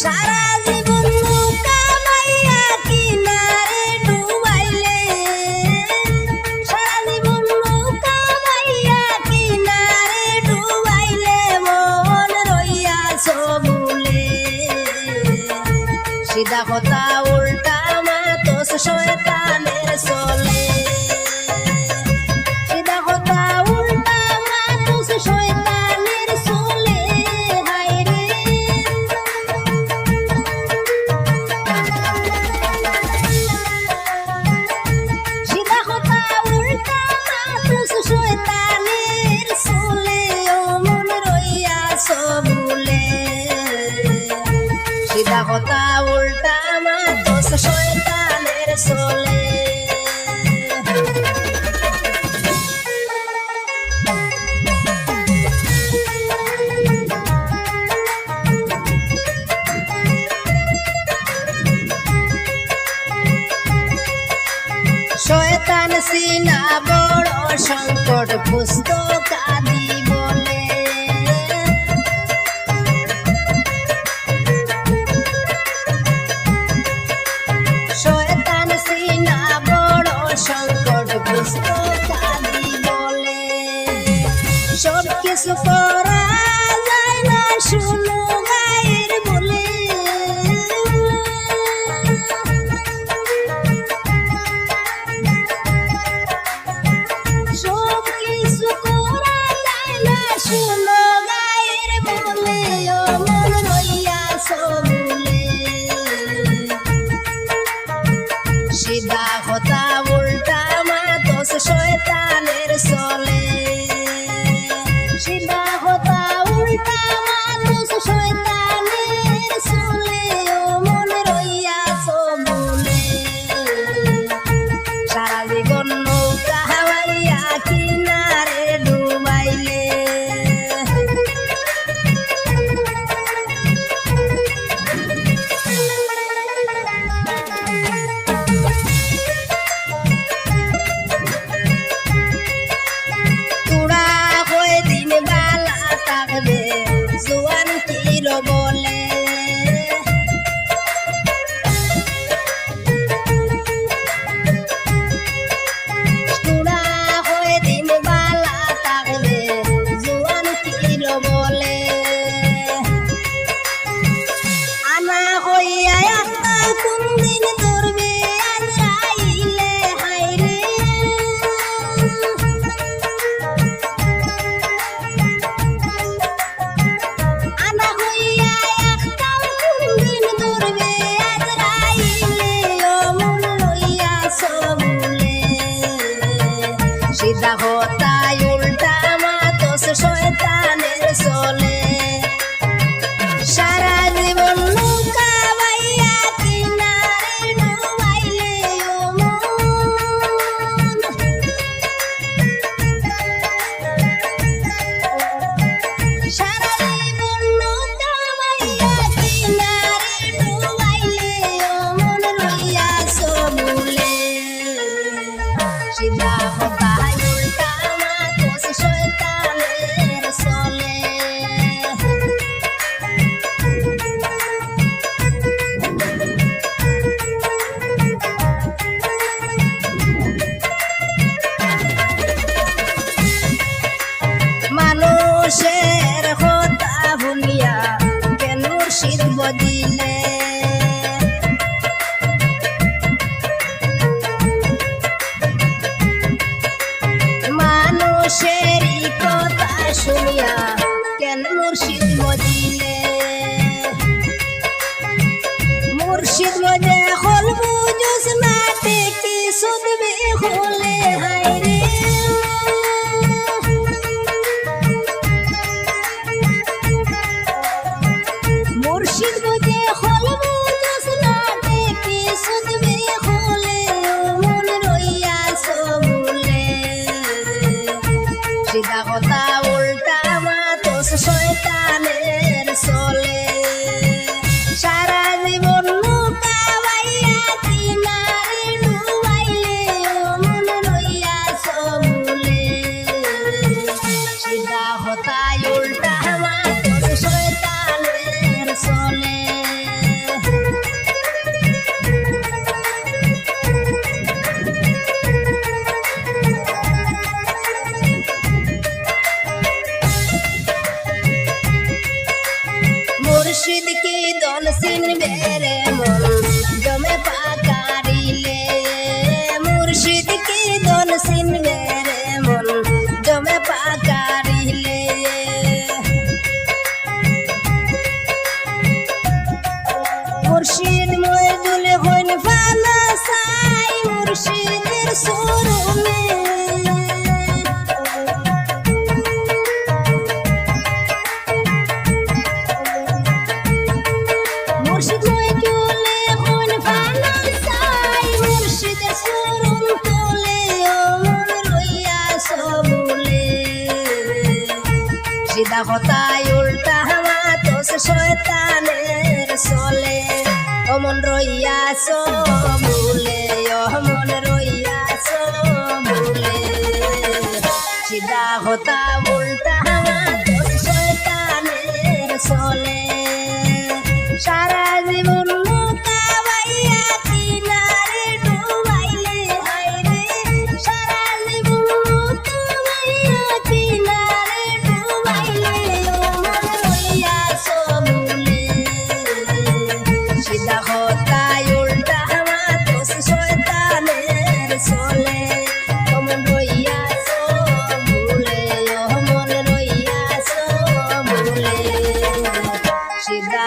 সারা জীবন নৌকা মাইয়া কিনারে ডুবাইলে, সারা জীবন নৌকা মাইয়া কিনারে ডুবাইলে মন রইয়াছ ভুলে। সিধা কথা উল্টা মাতস শয়তানের চলে, সিধা কথা উল্টা মাতস শয়তানের চলে। হায়রে সিধা কথা উল্টা মাতস শয়তানের চলে, ও মন রইয়াছ ভুলে। সিধা কথা উল্টা মাতস শয়তানের চলে। শয়তান সিনা বড় সংকট পুস্তকাদি বলে, শয়তান সিনা বড় সংকট পুস্তকাদি বলে। সব কিছু করা যায় না শুনো গায়ের বলে, সব কিছু করা যায় না শুনো গায়ের বলে, ও মন রইয়াছ ভুলে। সিধা কথা উল্টা মাতস শয়তানের চলে, সিধা কথা উল্টা মাতস শয়তানের চলে, ও মন রইয়াছ ভুলে। সারা জীবন নৌকা হাওয়াইয়া কিনারে ডুবাইলে, তোরা হয়ে দিন বালা থাকবে জোয়ান তীর বলে। তোরা হয়ে দিন বালা থাকবে জোয়ান তীর বলে। আনা হইয়া আজকাল কোন দিন ধরবে আজরাইলে। হায়রে আনা হইয়া আজকাল কোন দিন ধরবে আজরাইলে, ও মন রইয়াছ ভুলে। সিধা কথা উল্টা মাতস শয়তানের চলে, সারা জীবন নৌকা বাইয়া কিনারে ডুবাইলে, ও মন সারা জীবন নৌকা বাইয়া কিনারে ডুবাইলে, ও মন রইয়াছ ভুলে। সিধা কথা উল্টা মাতস শয়তানের চলে। মানুষের কথা ভুলিয়া কেন মুর্শিদ বদিলে, মানুষেরই কথা শুনিয়া কেন মুর্শিদ বদিলে। মুর্শিদ বদে হল বুঝুস না টেকি শুনবে হলে। হায়রে মুর্শিদ বদে হল বুঝুস না টেকি শুনবে হলে, ও মন রইয়াছ ভুলে। সিধা কথা উল্টা মাতস শয়তানের মুর্শিদ কি দন সিনবে রে মন জমে পাকারিলে মুর্শিদ কি দন সিনবে রে মন জমে পাকারিলে মুর্শিদ মইদুল হইন ফানা সাই মুর্শিদের সুরমে মুর্শিদ মইদুল হইন ফানা সাই মুর্শিদের সুরম তোলে ও মন রইয়া সবুলে সিধা কথায় উল্টা হাওয়া তোস শয়তানের চলে অমন রইয়া সবুলে অমন রইয়া সবুলে সিধা হতা উল্টা হাওয়া তোস শয়তানের চলে সারা জীবন নৌকা বাইয়া কিনারে ডুবাইলে হায়রে সারা জীবন নৌকা বাইয়া কিনারে ডুবাইলে অমন রইয়া সবুলে সিধা হতায় উল্টা হাওয়া তোস শয়তানের চলে অমন রইয়া সবুলে অমন রইয়া সবুলে সিধা